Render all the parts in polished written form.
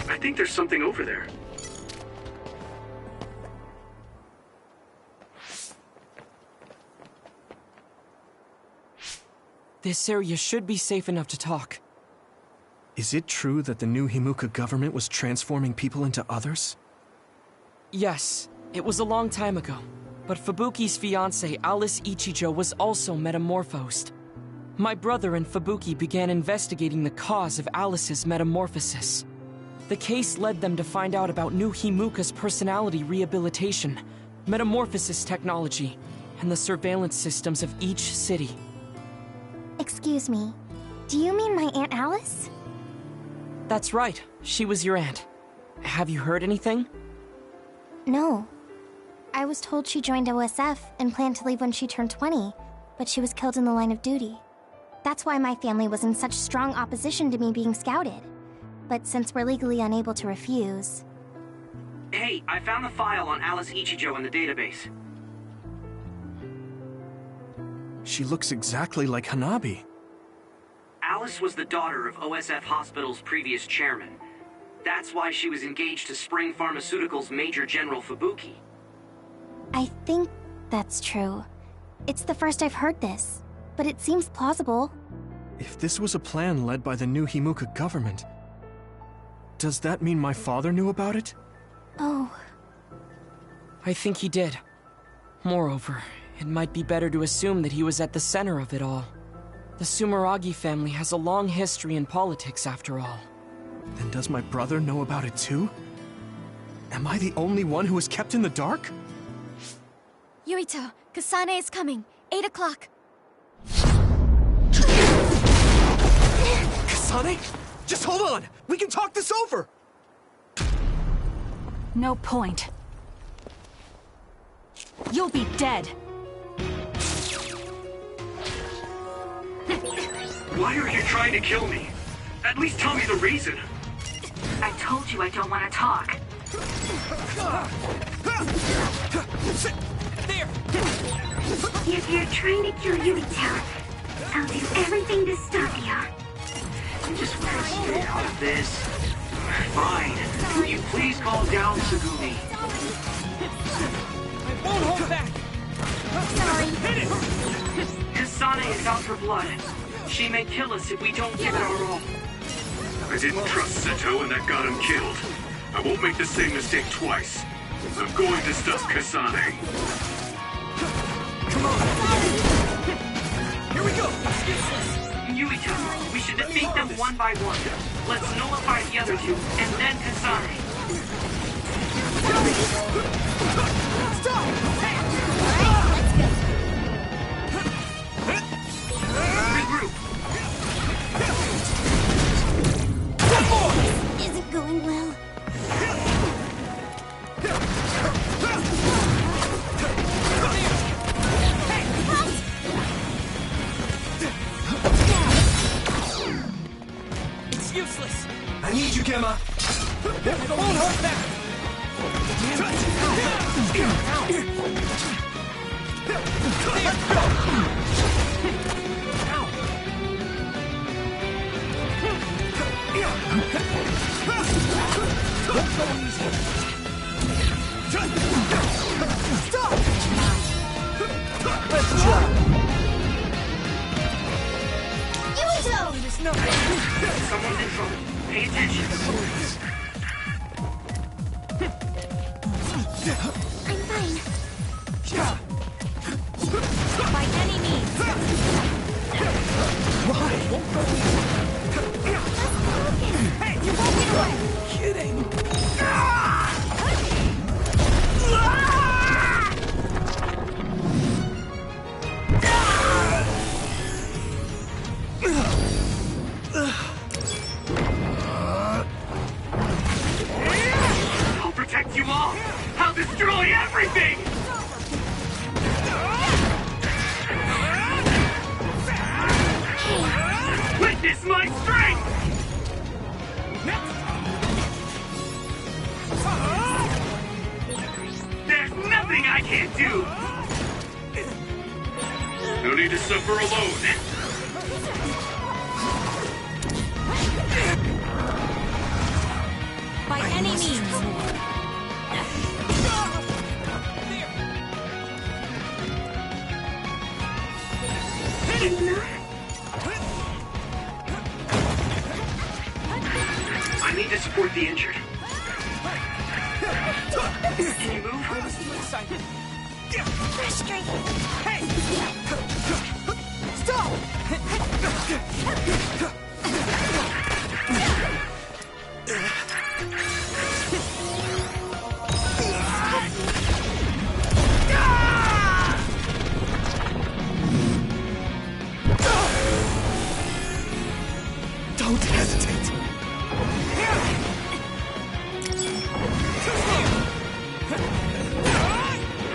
I think there's something over there. This area should be safe enough to talk. Is it true that the new Himuka government was transforming people into others? Yes, it was a long time ago. But Fubuki's fiancée, Alice Ichijo, was also metamorphosed. My brother and Fubuki began investigating the cause of Alice's metamorphosis. The case led them to find out about new Himuka's personality rehabilitation, metamorphosis technology, and the surveillance systems of each city. Excuse me, do you mean my Aunt Alice? That's right, she was your aunt. Have you heard anything? No. I was told she joined OSF and planned to leave when she turned 20, but she was killed in the line of duty. That's why my family was in such strong opposition to me being scouted. But since we're legally unable to refuse... Hey, I found the file on Alice Ichijo in the database. She looks exactly like Hanabi. Alice was the daughter of OSF Hospital's previous chairman. That's why she was engaged to Spring Pharmaceuticals Major General Fubuki. I think that's true. It's the first I've heard this, but it seems plausible. If this was a plan led by the new Himuka government, does that mean my father knew about it? Oh. I think he did. Moreover, it might be better to assume that he was at the center of it all. The Sumeragi family has a long history in politics, after all. Then does my brother know about it too? Am I the only one who is kept in the dark? Yuito, Kasane is coming. 8 o'clock. Kasane? Just hold on! We can talk this over! No point. You'll be dead. Why are you trying to kill me? At least tell me the reason. I told you I don't want to talk. There! If you're trying to kill Yuito, I'll do everything to stop you. I just want to stay out of this. Fine. Will you please calm down, Sugumi? I won't hold back! Sorry. Hit it! Kasane is out for blood. She may kill us if we don't give it our all. I didn't trust Seto and that got him killed. I won't make the same mistake twice. I'm going to stop Kasane. Come on! Here we go! Yuito, we should defeat them one by one. Let's nullify the other two, and then Kasane. Stop! Regroup. Isn't going well. It's useless! I need you, Gemma! I won't hold back! Stop! Let's try! Yuito! Someone's in trouble. Pay attention. I'm fine. By any means. Why? Hey, you won't get away! Kidding! I'll protect you all. I'll destroy everything. Witness my strength. There's nothing I can't do. No need to suffer alone. I need to support the injured. Can you move? Frustrating. Hey! Stop! Don't hesitate.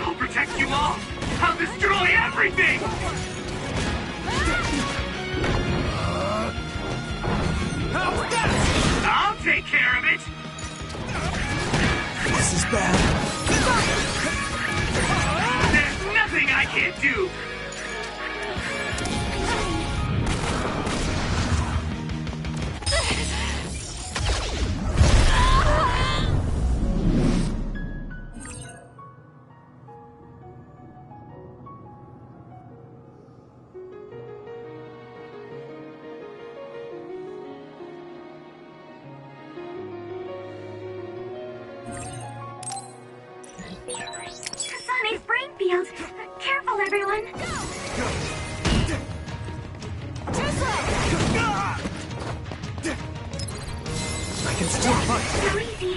I'll protect you all! I'll destroy everything! I'll take care of it! This is bad. There's nothing I can't do! Kasane's brain field. Careful, everyone. I can still fight. So easy.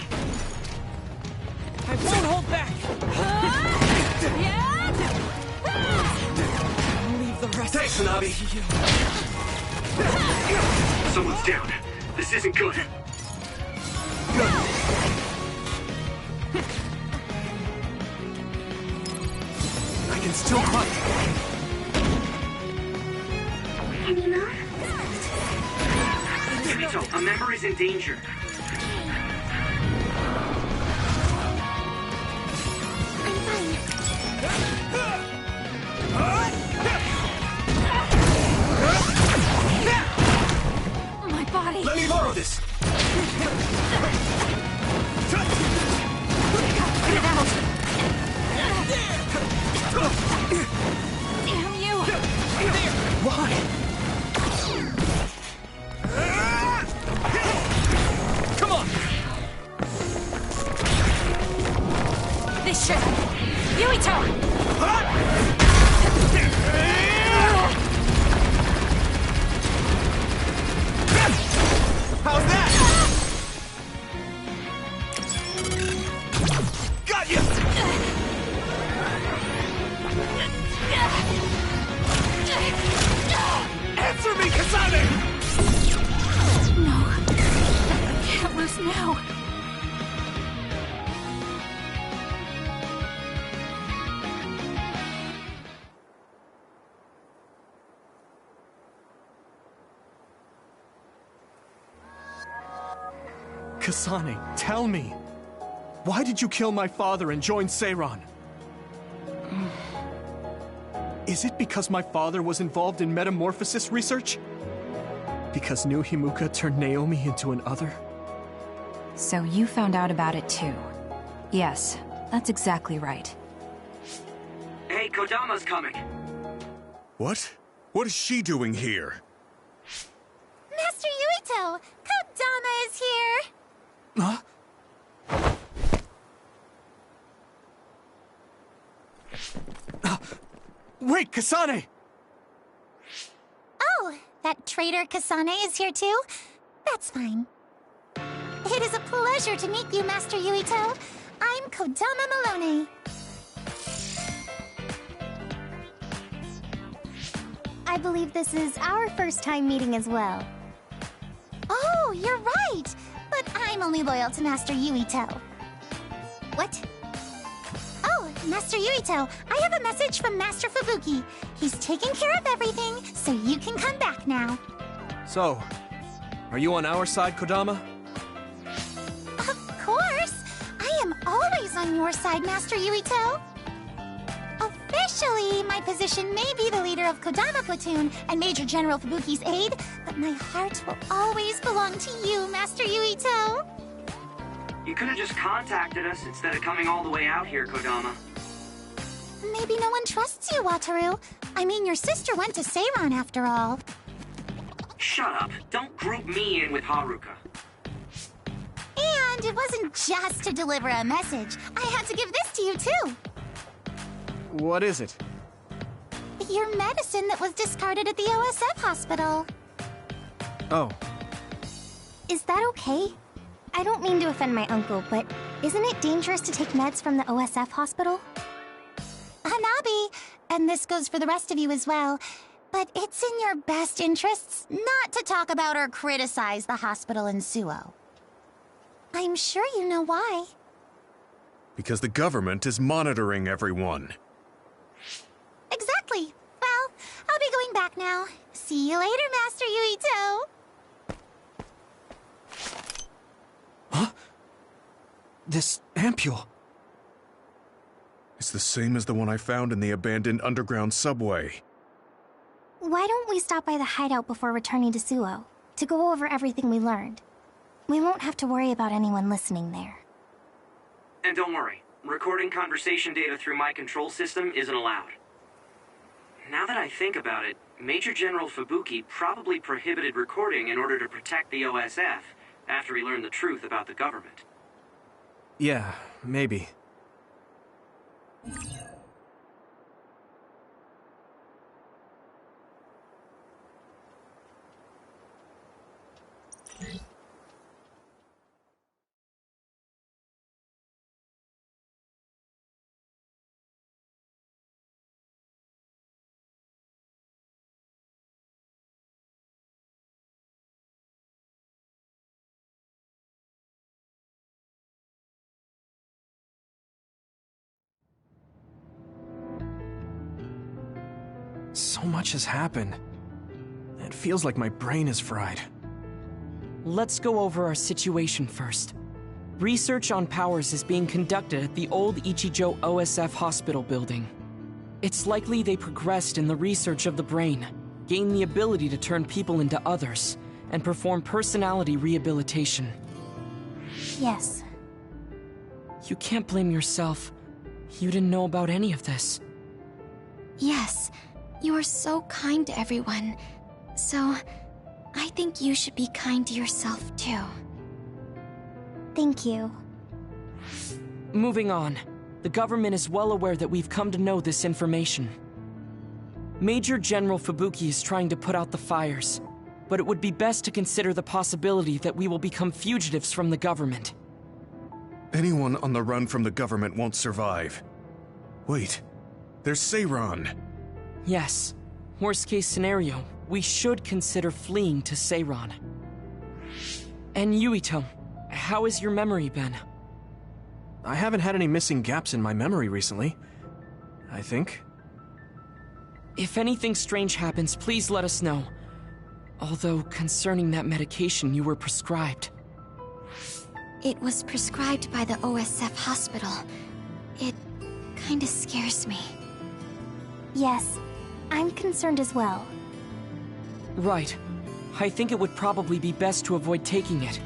I won't hold back! I'll leave the rest Thanks, Hanabi. to you. Someone's down. This isn't good. I can still fight. Can you move? Kirito, a member is in danger. I'm fine. My body. Let me borrow this. Get it out. Damn you. Why? Come on! This should. Yuito! How's that? Got you! Answer me, Kasane! No. I can't lose now. Kasane, tell me. Why did you kill my father and join Seiran? Is it because my father was involved in metamorphosis research? Because New Himuka turned Naomi into an other? So you found out about it too. Yes, that's exactly right. Hey, Kodama's coming. What? What is she doing here? Master Yuito! Kodama is here! Huh? Wait, Kasane! Oh, that traitor Kasane is here too? That's fine. It is a pleasure to meet you, Master Yuito. I'm Kodama Malone. I believe this is our first time meeting as well. Oh, you're right! But I'm only loyal to Master Yuito. What? Oh, Master Yuito, I have a message from Master Fubuki. He's taking care of everything, so you can come back now. So, are you on our side, Kodama? Of course! I am always on your side, Master Yuito. Officially, my position may be the leader of Kodama Platoon and Major General Fubuki's aide, but my heart will always belong to you, Master Yuito. You could have just contacted us instead of coming all the way out here, Kodama. Maybe no one trusts you, Wataru. I mean, your sister went to Seiran after all. Shut up. Don't group me in with Haruka. And it wasn't just to deliver a message. I had to give this to you, too. What is it? Your medicine that was discarded at the OSF hospital. Oh. Is that okay? I don't mean to offend my uncle, but isn't it dangerous to take meds from the OSF hospital? Hanabi, and this goes for the rest of you as well, but it's in your best interests not to talk about or criticize the hospital in Suo. I'm sure you know why. Because the government is monitoring everyone. Exactly. Well, I'll be going back now. See you later, Master Yuito. Huh? This ampule. It's the same as the one I found in the abandoned underground subway. Why don't we stop by the hideout before returning to Suo, to go over everything we learned? We won't have to worry about anyone listening there. And don't worry, recording conversation data through my control system isn't allowed. Now that I think about it, Major General Fubuki probably prohibited recording in order to protect the OSF after he learned the truth about the government. Yeah, maybe. So much has happened. It feels like my brain is fried. Let's go over our situation first. Research on powers is being conducted at the old Ichijo OSF hospital building. It's likely they progressed in the research of the brain, gained the ability to turn people into others, and perform personality rehabilitation. Yes. You can't blame yourself. You didn't know about any of this. Yes, you are so kind to everyone. So, I think you should be kind to yourself too. Thank you. Moving on. The government is well aware that we've come to know this information. Major General Fubuki is trying to put out the fires, but it would be best to consider the possibility that we will become fugitives from the government. Anyone on the run from the government won't survive. Wait, there's Seiran. Yes. Worst case scenario, we should consider fleeing to Seiran. And Yuito, how has your memory been? I haven't had any missing gaps in my memory recently, I think. If anything strange happens, please let us know. Although, concerning that medication you were prescribed. It was prescribed by the OSF hospital. It kinda scares me. Yes, I'm concerned as well. Right. I think it would probably be best to avoid taking it,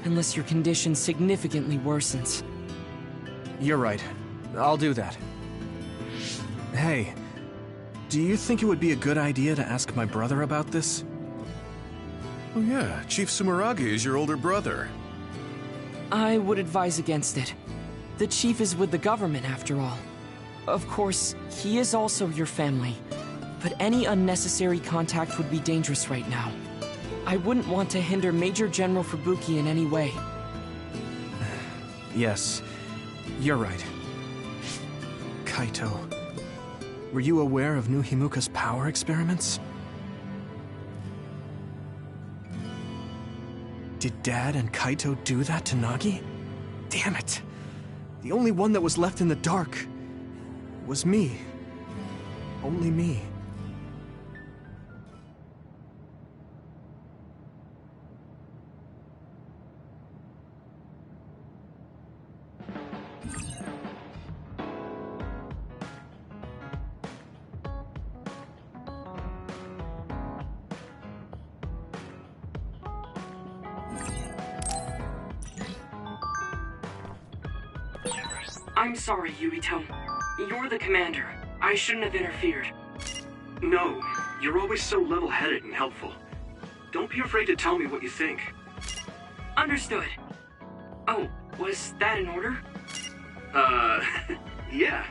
unless your condition significantly worsens. You're right. I'll do that. Hey, do you think it would be a good idea to ask my brother about this? Oh yeah, Chief Sumeragi is your older brother. I would advise against it. The chief is with the government, after all. Of course, he is also your family, but any unnecessary contact would be dangerous right now. I wouldn't want to hinder Major General Fubuki in any way. Yes, you're right. Kaito, were you aware of new Himuka's power experiments? Did Dad and Kaito do that to Nagi? Damn it! The only one that was left in the dark was me. Only me. I'm sorry, Yuito. You're the commander. I shouldn't have interfered. No, you're always so level-headed and helpful. Don't be afraid to tell me what you think. Understood. Oh, was that in order? Yeah.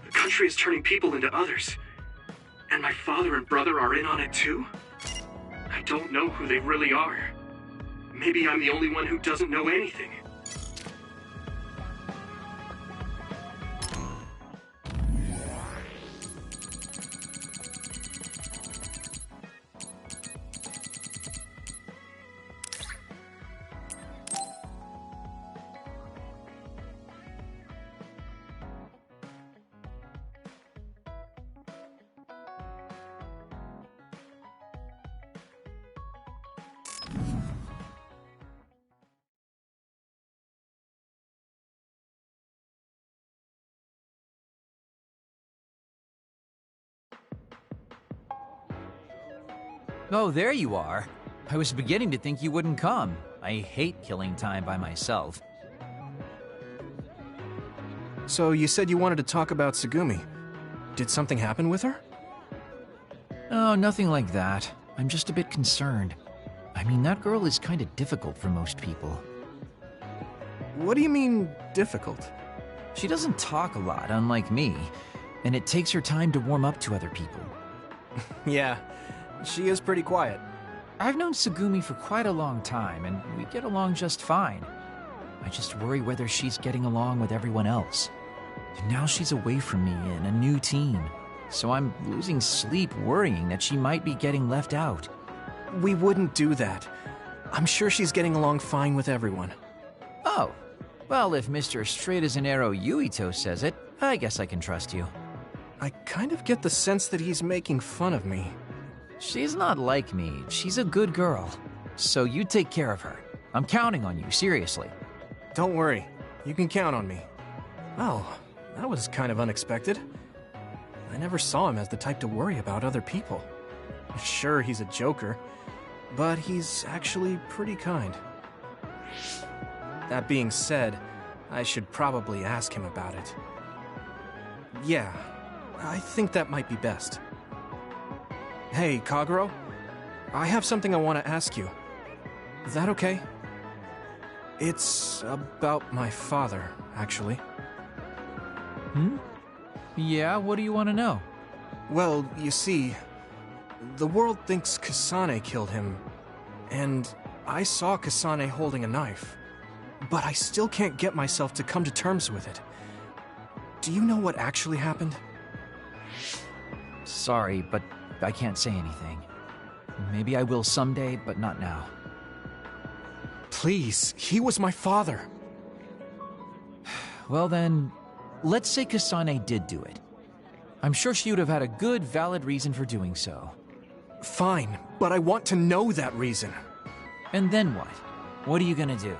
The country is turning people into others. And my father and brother are in on it too? I don't know who they really are. Maybe I'm the only one who doesn't know anything. Oh, there you are. I was beginning to think you wouldn't come. I hate killing time by myself. So you said you wanted to talk about Tsugumi. Did something happen with her? Oh, nothing like that. I'm just a bit concerned. I mean, that girl is kind of difficult for most people. What do you mean, difficult? She doesn't talk a lot, unlike me, and it takes her time to warm up to other people. Yeah, she is pretty quiet. I've known Tsugumi for quite a long time, and we get along just fine. I just worry whether she's getting along with everyone else. And now she's away from me in a new team, so I'm losing sleep worrying that she might be getting left out. We wouldn't do that. I'm sure she's getting along fine with everyone. Oh, well, if Mr. Straight as an Arrow Yuito says it, I guess I can trust you. I kind of get the sense that he's making fun of me. She's not like me. She's a good girl. So you take care of her. I'm counting on you, seriously. Don't worry. You can count on me. Well, that was kind of unexpected. I never saw him as the type to worry about other people. Sure, he's a joker, but he's actually pretty kind. That being said, I should probably ask him about it. Yeah, I think that might be best. Hey, Kagero, I have something I want to ask you. Is that okay? It's about my father, actually. Yeah, what do you want to know? Well, you see, the world thinks Kasane killed him, and I saw Kasane holding a knife, but I still can't get myself to come to terms with it. Do you know what actually happened? Sorry, but I can't say anything. Maybe I will someday, but not now. Please, he was my father. Well then, let's say Kasane did do it. I'm sure she would have had a good, valid reason for doing so. Fine, but I want to know that reason. And then what? What are you gonna do?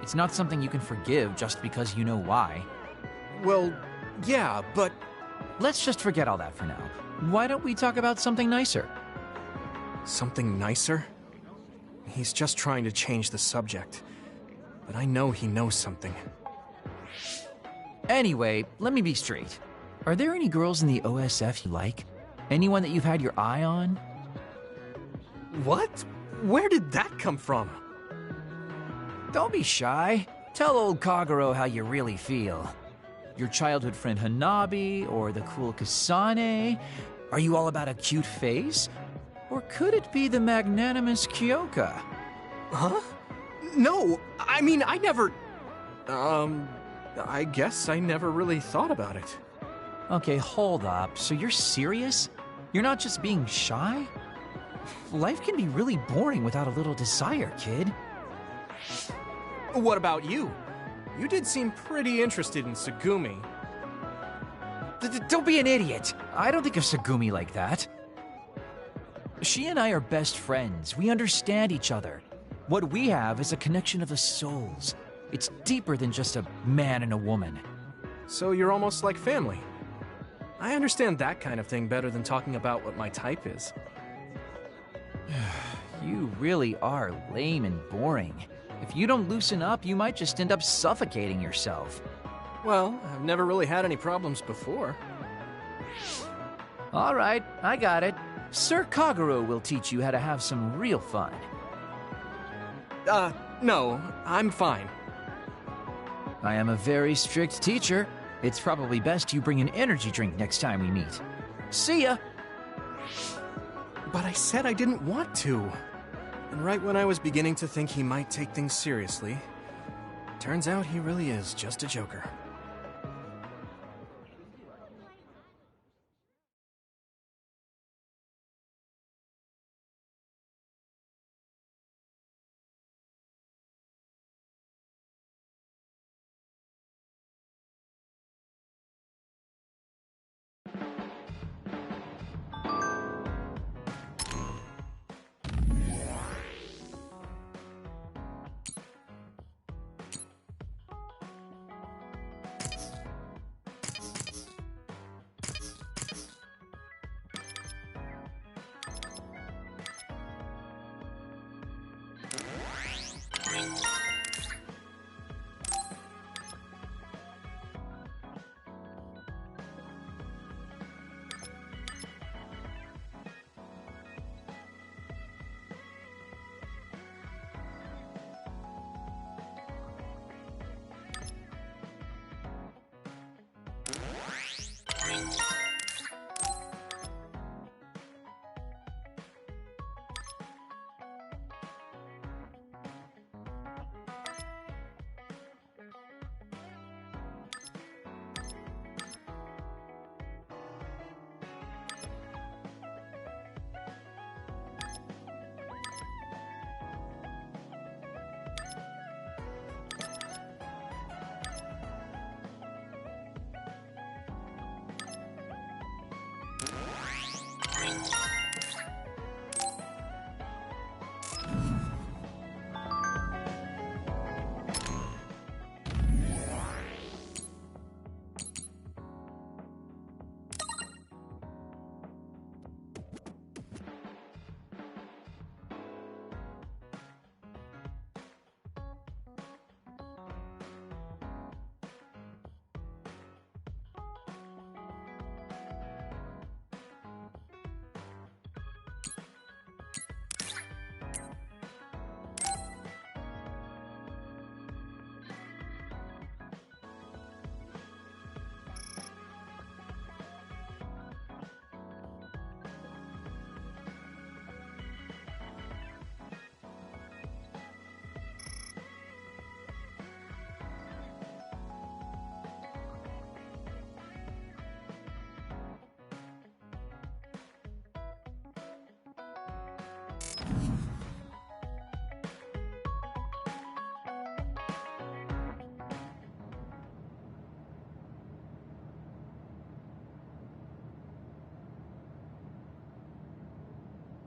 It's not something you can forgive just because you know why. Well, yeah, but... Let's just forget all that for now. Why don't we talk about something nicer? Something nicer? He's just trying to change the subject. But I know he knows something. Anyway, let me be straight. Are there any girls in the OSF you like? Anyone that you've had your eye on? What? Where did that come from? Don't be shy. Tell old Kagero how you really feel. Your childhood friend Hanabi, or the cool Kasane? Are you all about a cute face? Or could it be the magnanimous Kyoka? Huh? No, I mean, I never... I guess I never really thought about it. Okay, hold up. So you're serious? You're not just being shy? Life can be really boring without a little desire, kid. What about you? You did seem pretty interested in Tsugumi. Don't be an idiot. I don't think of Tsugumi like that. She and I are best friends. We understand each other. What we have is a connection of the souls. It's deeper than just a man and a woman. So you're almost like family. I understand that kind of thing better than talking about what my type is. You really are lame and boring. If you don't loosen up, you might just end up suffocating yourself. Well, I've never really had any problems before. All right, I got it. Sir Kagero will teach you how to have some real fun. No, I'm fine. I am a very strict teacher. It's probably best you bring an energy drink next time we meet. See ya! But I said I didn't want to. And right when I was beginning to think he might take things seriously, turns out he really is just a joker.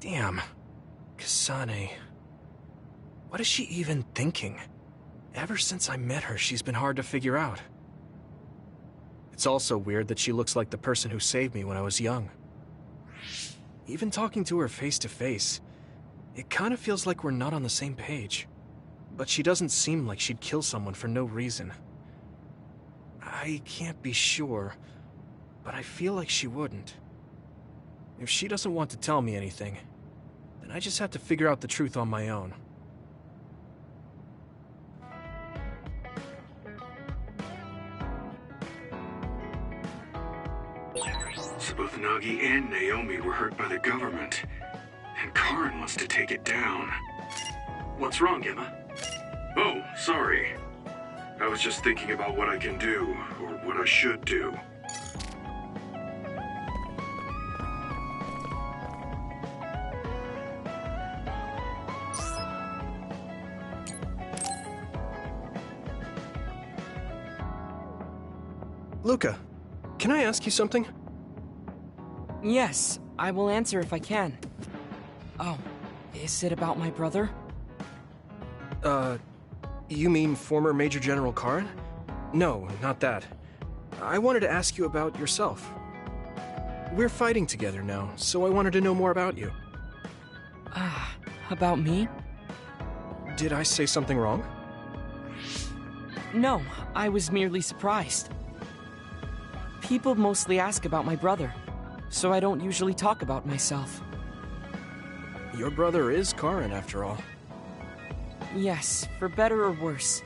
Damn. Kasane. What is she even thinking? Ever since I met her, she's been hard to figure out. It's also weird that she looks like the person who saved me when I was young. Even talking to her face to face, it kind of feels like we're not on the same page. But she doesn't seem like she'd kill someone for no reason. I can't be sure, but I feel like she wouldn't. If she doesn't want to tell me anything, then I just have to figure out the truth on my own. So both Nagi and Naomi were hurt by the government, and Karin wants to take it down. What's wrong, Emma? Oh, sorry. I was just thinking about what I can do, or what I should do. Luca, can I ask you something? Yes, I will answer if I can. Oh, is it about my brother? You mean former Major General Karin? No, not that. I wanted to ask you about yourself. We're fighting together now, so I wanted to know more about you. About me? Did I say something wrong? No, I was merely surprised. People mostly ask about my brother, so I don't usually talk about myself. Your brother is Karin, after all. Yes, for better or worse.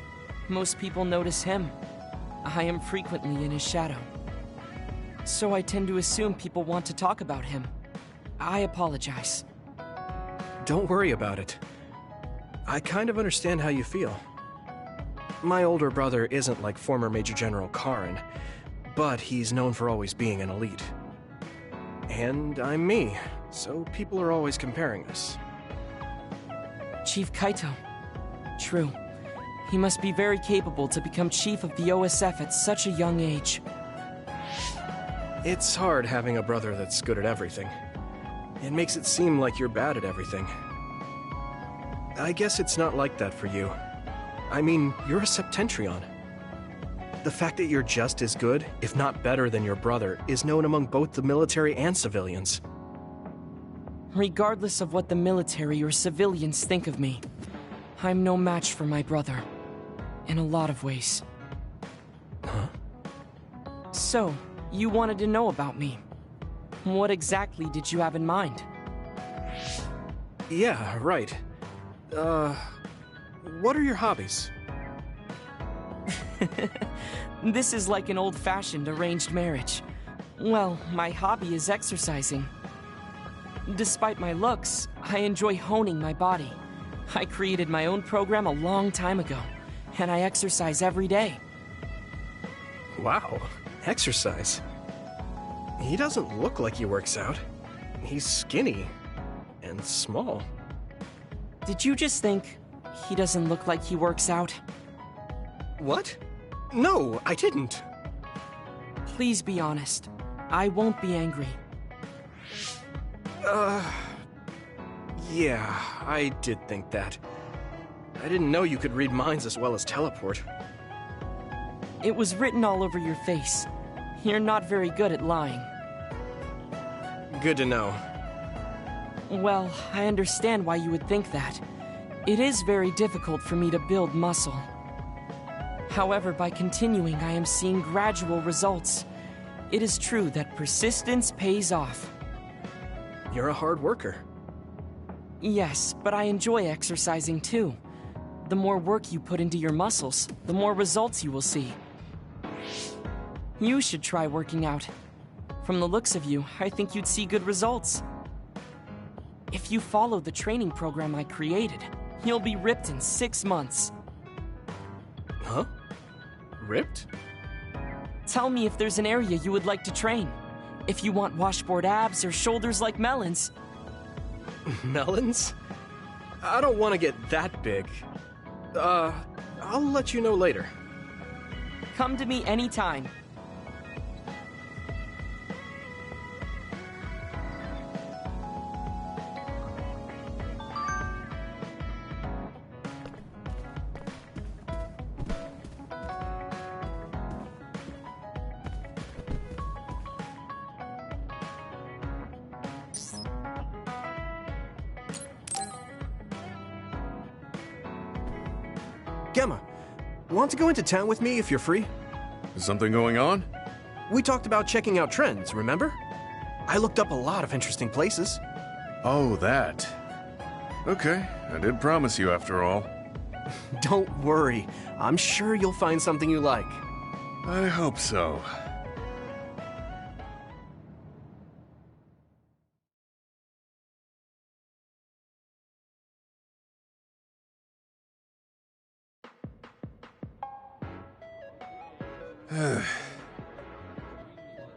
Most people notice him. I am frequently in his shadow. So I tend to assume people want to talk about him. I apologize. Don't worry about it. I kind of understand how you feel. My older brother isn't like former Major General Karin, but he's known for always being an elite. And I'm me, so people are always comparing us. Chief Kaito. True. He must be very capable to become chief of the OSF at such a young age. It's hard having a brother that's good at everything. It makes it seem like you're bad at everything. I guess it's not like that for you. I mean, you're a Septentrion. The fact that you're just as good, if not better than your brother, is known among both the military and civilians. Regardless of what the military or civilians think of me, I'm no match for my brother. In a lot of ways. Huh? So, you wanted to know about me. What exactly did you have in mind? Yeah, right. What are your hobbies? This is like an old-fashioned arranged marriage. Well, my hobby is exercising. Despite my looks, I enjoy honing my body. I created my own program a long time ago, and I exercise every day. Wow, exercise. He doesn't look like he works out. He's skinny and small. Did you just think he doesn't look like he works out? What? No, I didn't. Please be honest. I won't be angry. Yeah, I did think that. I didn't know you could read minds as well as teleport. It was written all over your face. You're not very good at lying. Good to know. Well, I understand why you would think that. It is very difficult for me to build muscle. However, by continuing, I am seeing gradual results. It is true that persistence pays off. You're a hard worker. Yes, but I enjoy exercising too. The more work you put into your muscles, the more results you will see. You should try working out. From the looks of you, I think you'd see good results. If you follow the training program I created, you'll be ripped in 6 months. Huh? Ripped? Tell me if there's an area you would like to train. If you want washboard abs or shoulders like melons. Melons? I don't want to get that big. I'll let you know later. Come to me anytime. Gemma, want to go into town with me if you're free? Is something going on? We talked about checking out trends, remember? I looked up a lot of interesting places. Oh, that. Okay, I did promise you after all. Don't worry, I'm sure you'll find something you like. I hope so.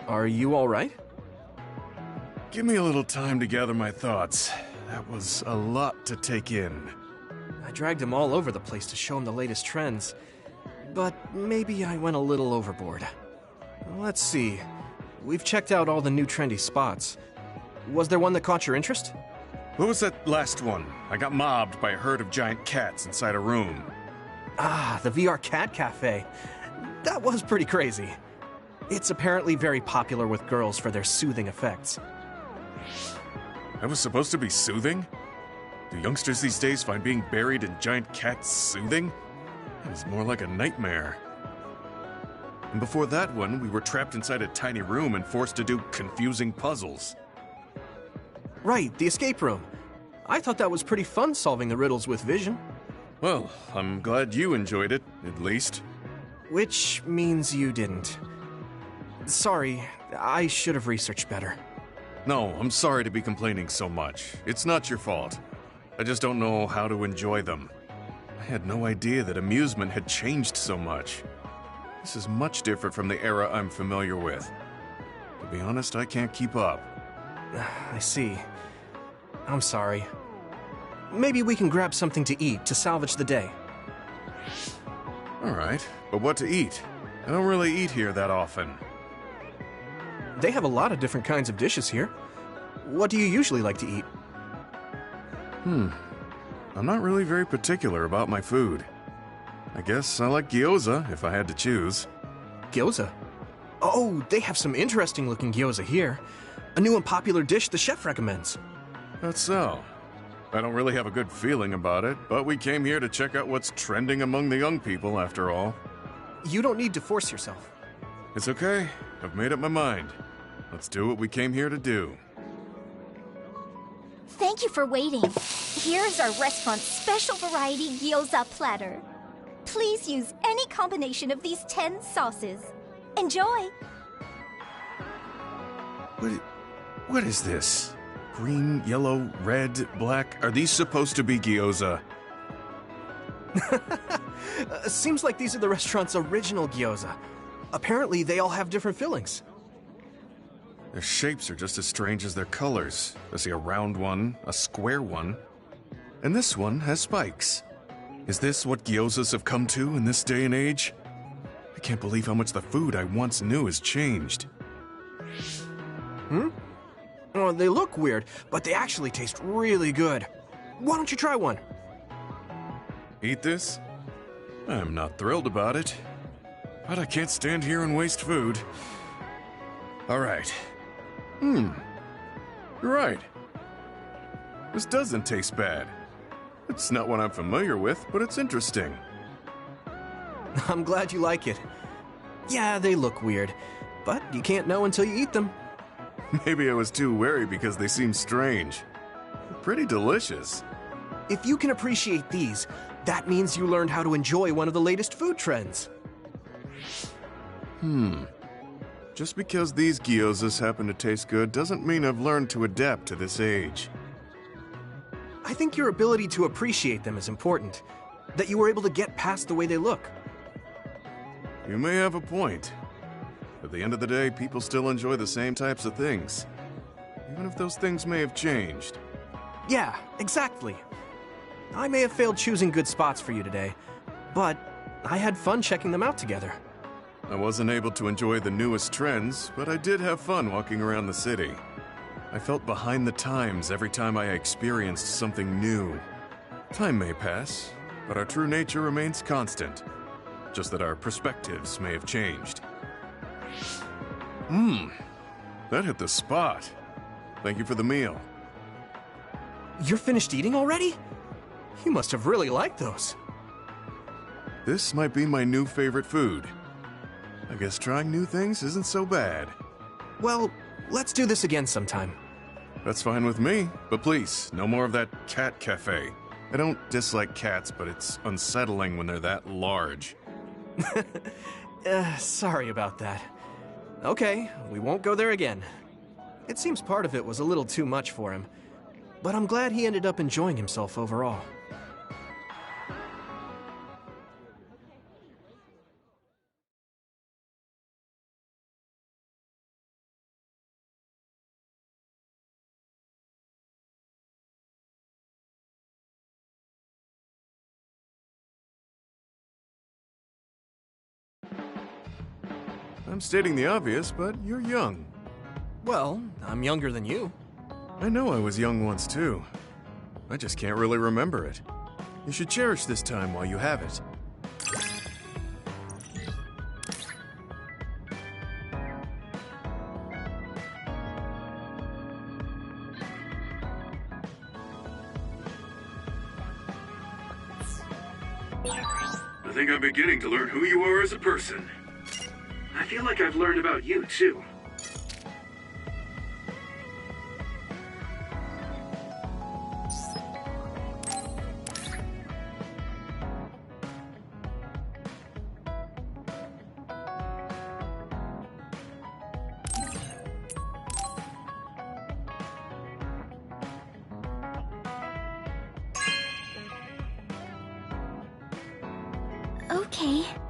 Are you alright? Give me a little time to gather my thoughts. That was a lot to take in. I dragged him all over the place to show him the latest trends, but maybe I went a little overboard. Let's see. We've checked out all the new trendy spots. Was there one that caught your interest? What was that last one? I got mobbed by a herd of giant cats inside a room. Ah, the VR Cat Cafe. That was pretty crazy. It's apparently very popular with girls for their soothing effects. That was supposed to be soothing? Do youngsters these days find being buried in giant cats soothing? It was more like a nightmare. And before that one, we were trapped inside a tiny room and forced to do confusing puzzles. Right, the escape room. I thought that was pretty fun solving the riddles with vision. Well, I'm glad you enjoyed it, at least. Which means you didn't. Sorry, I should have researched better. No, I'm sorry to be complaining so much. It's not your fault. I just don't know how to enjoy them. I had no idea that amusement had changed so much. This is much different from the era I'm familiar with. To be honest, I can't keep up. I see. I'm sorry. Maybe we can grab something to eat to salvage the day. Alright, but what to eat? I don't really eat here that often. They have a lot of different kinds of dishes here. What do you usually like to eat? I'm not really very particular about my food. I guess I like gyoza if I had to choose. Gyoza? Oh, they have some interesting looking gyoza here. A new and popular dish the chef recommends. That's so. I don't really have a good feeling about it, but we came here to check out what's trending among the young people after all. You don't need to force yourself. It's okay. I've made up my mind. Let's do what we came here to do. Thank you for waiting. Here's our restaurant's special variety gyoza platter. Please use any combination of these 10 sauces. Enjoy! What is this? Green, yellow, red, black? Are these supposed to be gyoza? Seems like these are the restaurant's original gyoza. Apparently, they all have different fillings. Their shapes are just as strange as their colors. I see a round one, a square one, and this one has spikes. Is this what gyozas have come to in this day and age? I can't believe how much the food I once knew has changed. Oh, they look weird, but they actually taste really good. Why don't you try one? Eat this? I'm not thrilled about it, but I can't stand here and waste food. All right. You're right. This doesn't taste bad. It's not what I'm familiar with, but it's interesting. I'm glad you like it. Yeah, they look weird, but you can't know until you eat them. Maybe I was too wary because they seem strange. They're pretty delicious. If you can appreciate these, that means you learned how to enjoy one of the latest food trends. Just because these gyozas happen to taste good doesn't mean I've learned to adapt to this age. I think your ability to appreciate them is important. That you were able to get past the way they look. You may have a point. At the end of the day, people still enjoy the same types of things. Even if those things may have changed. Yeah, exactly. I may have failed choosing good spots for you today, but I had fun checking them out together. I wasn't able to enjoy the newest trends, but I did have fun walking around the city. I felt behind the times every time I experienced something new. Time may pass, but our true nature remains constant. Just that our perspectives may have changed. That hit the spot. Thank you for the meal. You're finished eating already? You must have really liked those. This might be my new favorite food. I guess trying new things isn't so bad. Well, let's do this again sometime. That's fine with me, but please, no more of that cat cafe. I don't dislike cats, but it's unsettling when they're that large. Sorry about that. Okay, we won't go there again. It seems part of it was a little too much for him, but I'm glad he ended up enjoying himself overall. I'm stating the obvious, but you're young. Well, I'm younger than you. I know I was young once too. I just can't really remember it. You should cherish this time while you have it. I think I'm beginning to learn who you are as a person. I feel like I've learned about you, too. Okay.